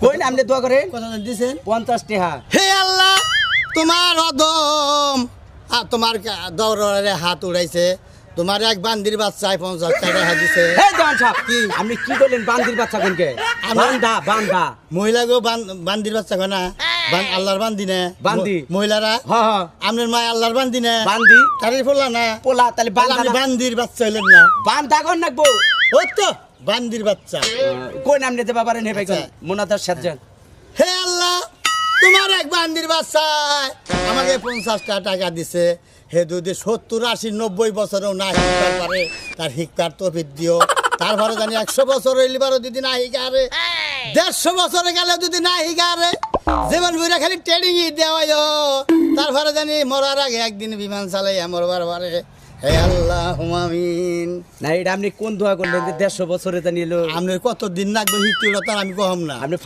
কই না আপনি দোয়া করেন কত দিছেন 50 টাকা হে আল্লাহ তোমার অদম তোমার দৌড়ে হাত উড়াইছে তোমার এক বান্দির বাচ্চায় 50 টাকা দিছে হে জান সাহেব কি? আপনি কি বলেন বান্দির বাচ্চা কোনকে বান্দা বান্দা মহিলা গো বান্দির বাচ্চা কনা আল্লাহর বান্দি না বান্দি। মহিলারা হ্যাঁ হ্যাঁ আপনার মা আল্লাহর বান্দি না বান্দি তারি ফুলা না পোলা তাহলে বান্দা আপনি না। বান্দির বাচ্চা হইলেন না বান্দা কোন নাকবো ওই তো বান্দির বাচ্চা কই নাম নিতে পারেন হে ভাই কোন আচ্ছা। মোনাদার সাজ্জাদ হে আল্লাহ তোমার এক বান্দির বাচ্চা আমাকে 50 টাকা দিছে হে যদি 70 80 90 বছরেও না শিখতে পারে তার শিক্ষার তৌফিক দিও তারপরে জানি 100 বছর হইলে পারো যদি না শিখারে 150 বছরে গেলে যদি না শিখারে জীবন ঘুরে খালি ট্রেনিংই দেওয়াই তারপরে জানি মরার আগে একদিন বিমান চালাই মরবার পারে হে আল্লাহ আমিন না এটা আপনি কোন দোয়া করলেন যে 150 বছরে জানিয়ে আপনার কত দিন লাগবে শিখতে ওটা তো আমি কম না আপনি